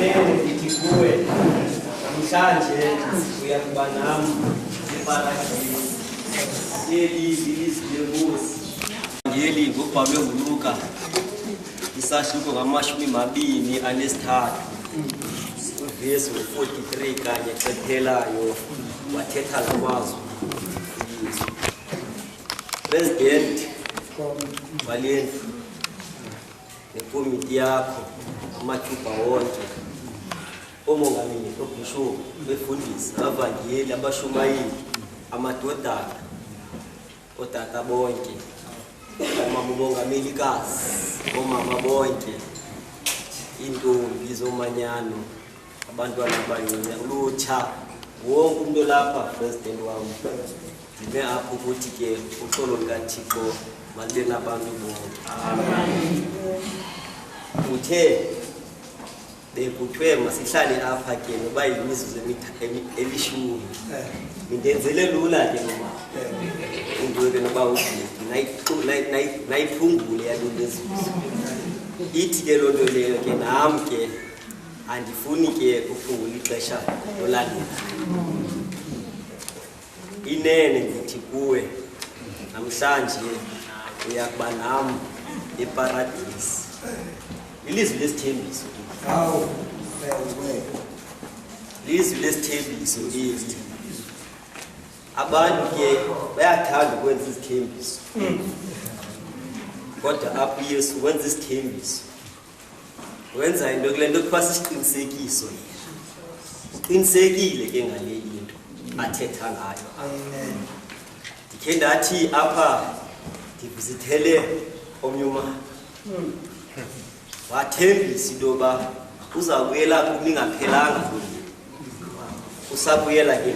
Inene ngithi kuwe namhlanje uyakuba nami eparadise ilizwi lenkosi. Ngeli ngobhalwe nguLuka isahluko ngamashumi-23 uvesi 43 kanye cephelayo wathetha lamazwi. President walendlu nekomiti yakho amathuba wonke omongameli obishop befundisi abavangeli abashumayeli amadodana otata bonke omama umongamelikazi omama bonke intombi zomanyano abantwana abancane ulutsha wonke umuntu lapha. President wami ndibe apho ukuthi ke uxolo lukaThixo malube nabantu bonke. Amen. Uthe bekuthiwe masihlale apha ke noba yimizuzu elishumi mindenzele lula ke noma indwele noba uviki nayiphungule yalo lezuzu ithi ke loo nto leyo ke nam ke andifuni ke kuphungula ixesha lolandela. Inene ndithi kuwe namhlanje uyakuba nam eparadise. Ilizwi lesithembiso lizwi lesithembiso eli abantu ke bayathanda ukwenza izithembiso kodwa apho Yesu wenza isithembiso wenza into kule nto kuthiwa sisiqinisekiso. Qinisekile ke ngale into athetha ngayo. Amen. Ndikhe ndathi apha ndivizithele omnye umama wathembisa into yoba uzabuyela kuningaphelanga usabuyela ke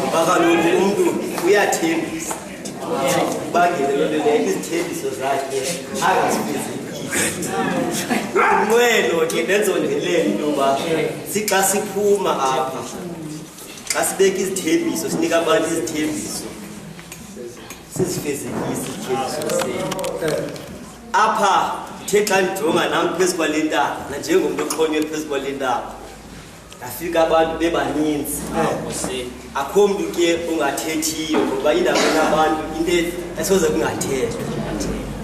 ngoba kaloku umntu uyathembisa ubangele loo nto leyo izithembiso zakhe angazifezekisi. Unqwelo ke nenzondelelo into yoba sixa siphuma apha xa sibeka izithembiso sinika abantu izithembiso sizifezekise izithembiso zethu. Apha uthe xa ndijonga nam phezu kwale ntaba nanjengomntu oxhonywe phezu kwale ntaba ndafika abantu bebaninzi. Akho mntu ke ungathethiyo ngoba indabeni abantu into esoze kungathethwa.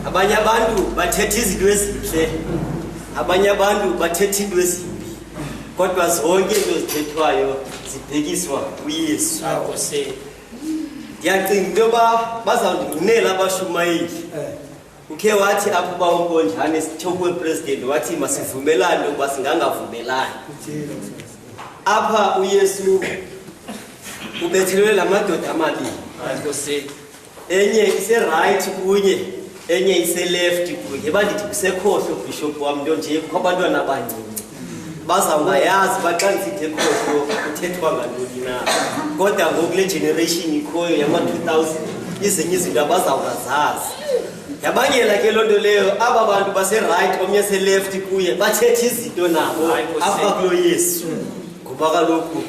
Abanye abantu bathetha izinto ezintle, abanye abantu bathetha into ezimbi, kodwa zonke into zithethwayo zibhekiswa kuYesu. Ndiyacinga into yoba bazawundinqinela abashumayeli. Ukhe wathi apho uba uNkonjane sithe kuwe-president wathi masivumelane ukuba singangavumelani. Apha uYesu ubethelwe la madoda amabili, enye ise-right kunye enye ise-left kunye. Bandithi kusekhohlo bishop wam nto nje kukho abantwana abancinci bazawungayazi baxa ndisithi ekhohlo kuthethwa ngantoni na, kodwa ngoku le generation ikhoyo yama-2000 ezinye izinto abazawungazazi. Yabangela ke loo nto leyo aba bantu base-right omnye se-left kuye bathetha izinto nabo apha kulo Yesu ngoba kaloku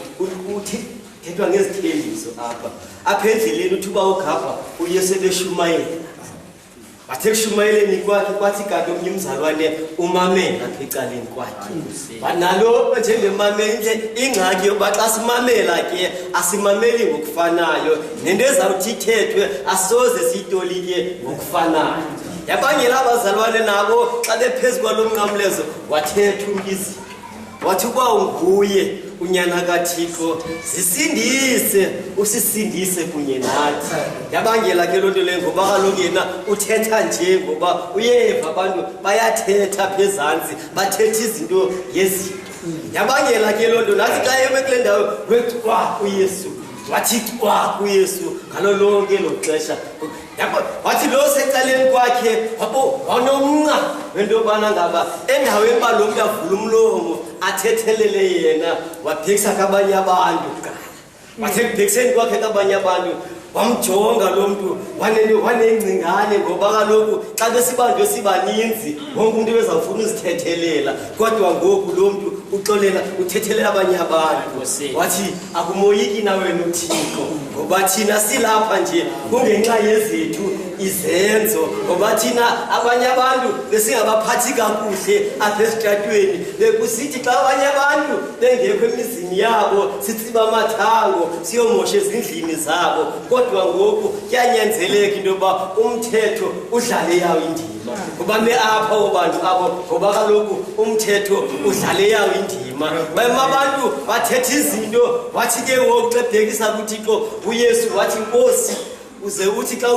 uthethwa ngezithembiso apha endleleni. Uthi uba ugapha uYesu ebeshumayela bathe kushumayeleni kwakhe kwathi kanti omnye umzalwane umamele apha ecaleni kwakhe. Banalo njengemamele ingxaki yoba xa simamela ke asimameli ngokufanayo nento ezawuthi ithethwe asoze siyitolike ngokufanayo. Yabangela abazalwane nabo xa bephezu kwalo mnqamlezo wathetha umkizipho wathi uba unguye unyana kaThixo zisindise usisindise kunye nathi. Yabangela ke loo nto leyo ngoba kaloku yena uthetha nje ngoba uyeva abantu bayathetha phezantsi bathetha izinto ngezinto. Yabangela ke loo nto nathi xa eme kule ndawo wethi kwa uYesu wathi kwa kuYesu ngalo lonke lo xesha. Wathi lo secaleni kwakhe wanomnqa wento yobana ngaba endaweni uba lo mntu avula umlomo athethelele yena wabhekisa kabanye abantu kuqala. Wathe kubhekiseni kwakhe kabanye abantu wamjonga lo mntu wanengcingane ngoba kaloku xa besibanjwe sibaninzi wonke umntu bezawufuna uzithethelela, kodwa ngoku lo mntu uxolela uthethelela abanye abantu. Wathi akumoyiki na wena uThixo ngoba thina silapha nje kungenxa yezethu izenzo ngoba thina abanye abantu besingabaphathi kakuhle apha esitratweni bekusithi xa abanye abantu bengekho emizini yabo sitsiba amathango siyomosha ezindlini zabo kodwa ngoku kuyanyanzeleka into yoba umthetho udlale yawo indima ngoba apha obantu abo ngoba kaloku umthetho udlale yawo indima abantu bathetha izinto wathi ke ngoku xa bhekisa kuThixo uYesu wathi Nkosi uze uthi xa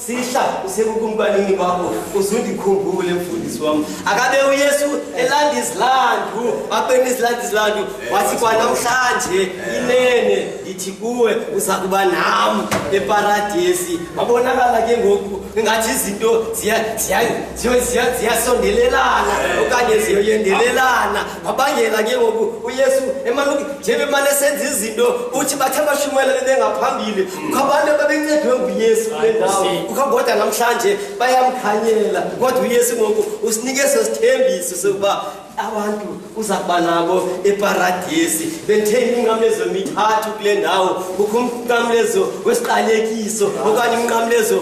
sihla usekukumkanini bakho uzundikhumbule mfundisi wami akabe uYesu elanda izlandu bapeni izlandu wathi kwanamhlanje inene ndithi kuwe uza kuba nami eparadesi babonakala ke ngoku ngathi izinto ziyasondelelana okanye ziyoyendelelana babangela ke ngoku uYesu emanuki njebemane senza izinto uthi bathe bashumela bengaphambili ukhabantu babencedwe Yesu lendawo ukhoda namhlanje bayamkhanyela kodwa uYesu ngoku usinike sesithembiso sokuba abantu uza kuba nabo eparadesi bentheni inqamlezo mithathu kule ndawo kukho umnqamlezo wesiqalekiso okanye umnqamlezo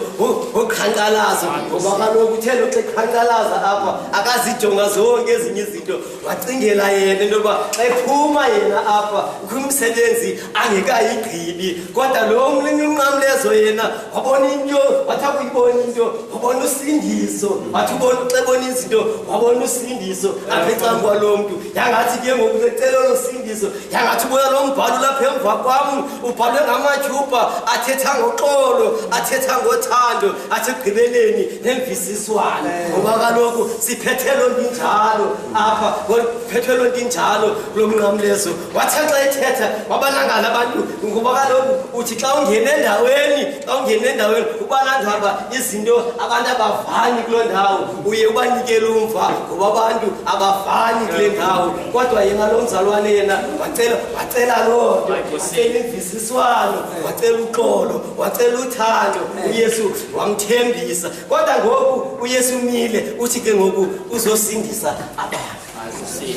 oqhankqalazo ngoba kaloku uthelo xa eqhankqalaza apha akazijonga zonke ezinye izinto wacingela yena into yoba xa ephuma yena apha kukho umsebenzi angekayigqibi kodwa lo umnqamlezo yena wabona into wathi akuyibona into wabona usindiso wathi xa ebona izinto wabona usindiso kwalo muntu yangathi ke ngoku secela lo sindiso yangathi buya lo mbhalo lapha emva kwami ubhalwe ngamajuba athetha ngoxolo athetha ngothando athi egqibeleni nemvisiswana ngoba kaloku siphethelo njalo apha phethelo njalo lo mnqamlezo wathi xa ethetha wabanangala abantu ngoba kaloku uthi xa ungena endaweni ubanandaba izinto abantu abavani kulo ndawo uye ubanikele umva ngoba abantu abavani kule ndawo kodwa yena lo mzalwane yena wacela lonto wacela imvisiswano wacela uxolo wacela uthando uYesu wamthembisa kodwa ngoku uYesu umile uthi ke ngoku uzosindisa abantu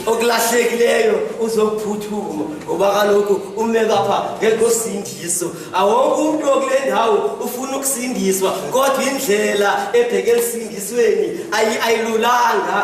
okulahlekileyo uzokuphuthuma ngoba kaloku ume lapha ngekosindiso awonke umuntu okule ndawo ufuna ukusindiswa kodwa indlela ebheke esindisweni ayilulanga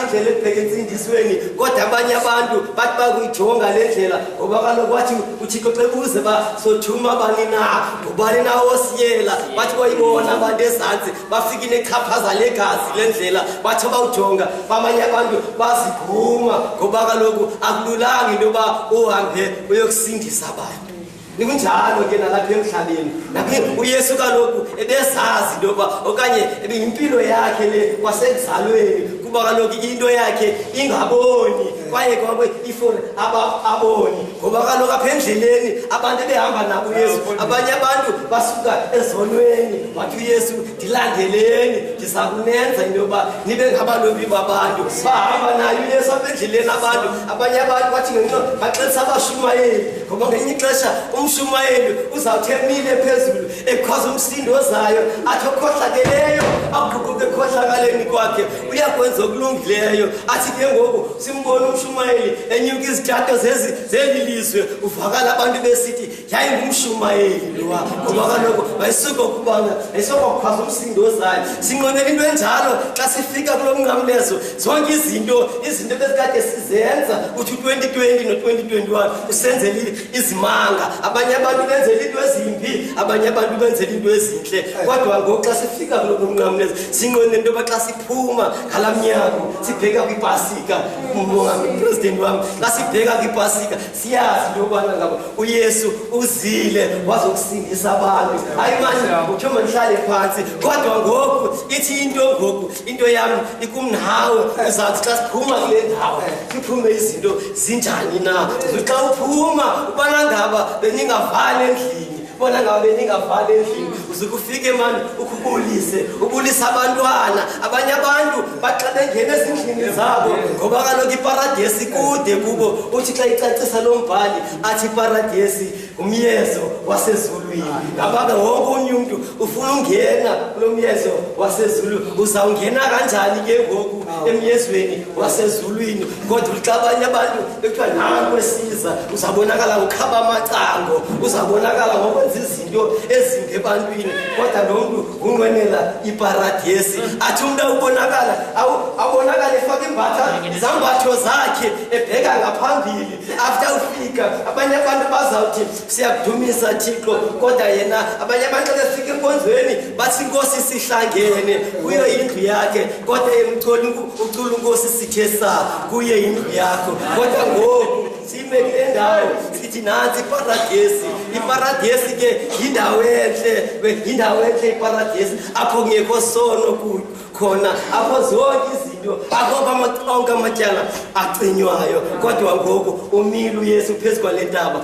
indlela ebheke esindisweni kodwa abanye abantu bathi bakuyijonga le ndlela ngoba kaloku wathi uThixo xa kuze basothuma bani na ngubani na osiyela bathi bayibona abantu ezantsi bafika nechaphaza legazi le ndlela bathi bawujonga abanye abantu baziguma ngoba kaloku akululanga into yoba uhambe uyokusindisa abantu nikunjalo ke nalapha emhlabeni lapho uYesu kaloku ebezazi into yoba okanye ebeyimpilo yakhe le kwasenzalweni kuba kaloku into yakhe ingaboni kwaye kwabe ifuna ababoni ngoba kaloku apha endleleni abantu behamba nabo uYesu abanye abantu basuka ezonweni wathi uYesu ndilandeleni ndiza kunenza into yoba nibe ngabalobi babantu bahamba naye uYesu apha endleleni abantu abanye abantu bathi baxelisa abashumayeli ngoba ngenye ixesha umshumayeli uzawuthi emile phezulu ekhoza umsindo ozayo athi okhohlakeleyo aququke ekhohlakaleni kwakhe uyakwenza okulungileyo athi ke ngoku simbona umshumayeli enyuka izithatho zelilizwe uvakala abantu besithi yayingumshumayeli lowa ngoba kaloku bayisuka ukubanga bayisuka ukukhwaza umsindo ozayo sinqonela into enjalo xa sifika kulo mnqamlezo zonke izinto bezikade sizenza uthi 2020 no-2021 usenzela izimanga abanye abantu benzela into ezimbi abanye abantu benzela into ezinhle kodwa ngoku xa sifika kulo mnqamlezo sinqonela into yoba xa siphuma ngalamnyaka sibheka kwipasika umongameli wami xa sibheka kwipasika siyazi into yobana ngaba uYesu uzile wazokusindisa abantu hayi manje utho manihlale phansi kodwa ngoku ithi into yami ikumnawe uzathi xa siphuma kule ndawo siphume izinto zinjani na xa uphuma ubana ngaba beningavali endlini bona ngabe beningavali endlini uzukufike manje ubulisa abantwana abanye abantu baxa bengena ezindlini zabo ngoba kaloku iparadesi kude kubo uthi xa icacisa lo mbhali athi iparadesi umyezo wasezulwini ngaba wonke umuntu ufuna ungena kulo myezo wasezulu uzawungena kanjani ke ngoku emyezweni wasezulwini kodwa xa abanye abantu bekuthiwa nanku esiza uzabonakala ngokukhaba amacango uzabonakala ngokwenza izinto ezimbi ebantwini kodwa lo muntu unqwenela iparadesi athi umuntu awubonakala awubonakala efaka imbatha zambatho zakhe ebheka ngaphambili after ufika abanye abantu bazawuthi siyakudumisa Thixo kodwa yena abanye abantu befika enkonzweni bathi inkosi sihlangene kuyo indlu yakhe kodwa ucula inkosi sithe sa kuye indlu yakho kodwa ngoku simekile ndawo sithi nansi iparadesi ke indawo enhle iparadesi apho kungekho sono khona apho zonke izinto akho amaxonga amatyala acinywayo kodwa ngoku umile uYesu phezu kwale ntaba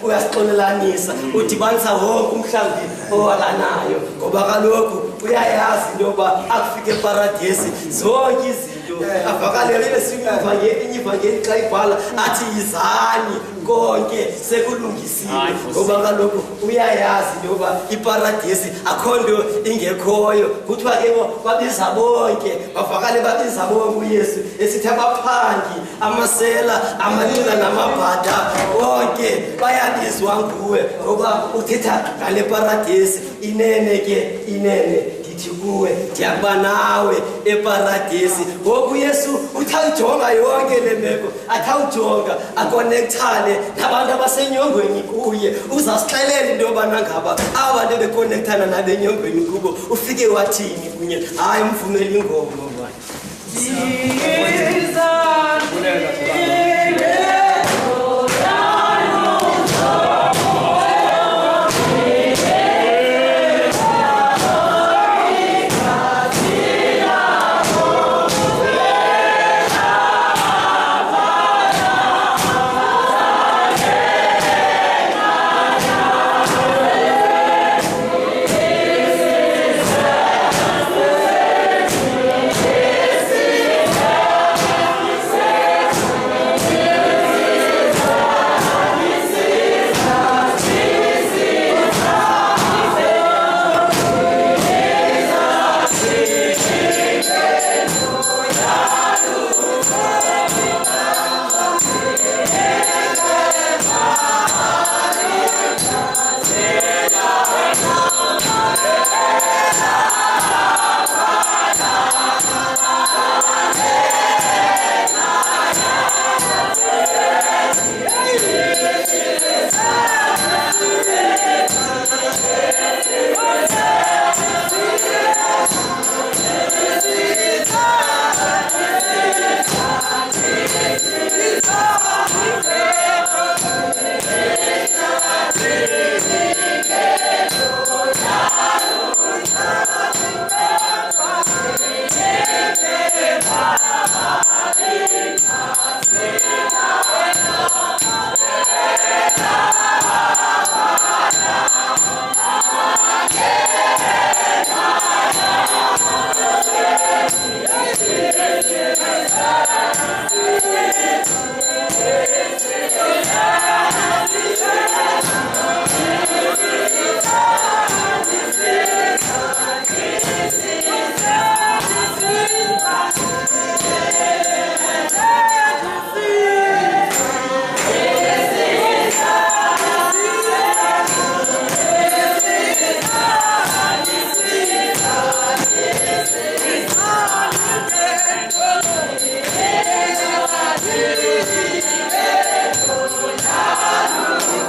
uyasixolelanisa udibanisa wonke umhlambi owalanayo ngoba kaloku uyayazi into yoba akufike eparadesi zonke izinto avakalele inyivangeli xa ibhala athi yizani konke sekulungisiwe ngoba kaloku uyayazi into yoba iparadesi akho nto ingekhoyo kuthiwa ke babiza bonke bavakale babiza bonke uYesu esithi abaphangi amasela amanina namabhada bonke bayabizwa nguwe ngoba uthetha ngale paradesi inene ke inene kuwe ndiyakuba nawe eparadesi ngoku uYesu uthawujonga yonke le meko athawujonga akonekthane nabantu abasenyongweni kuye uzasixelela into yobana ngaba abantu bekonekthana nabenyongweni kubo ufike wathini kunye hayi umvumela ingoma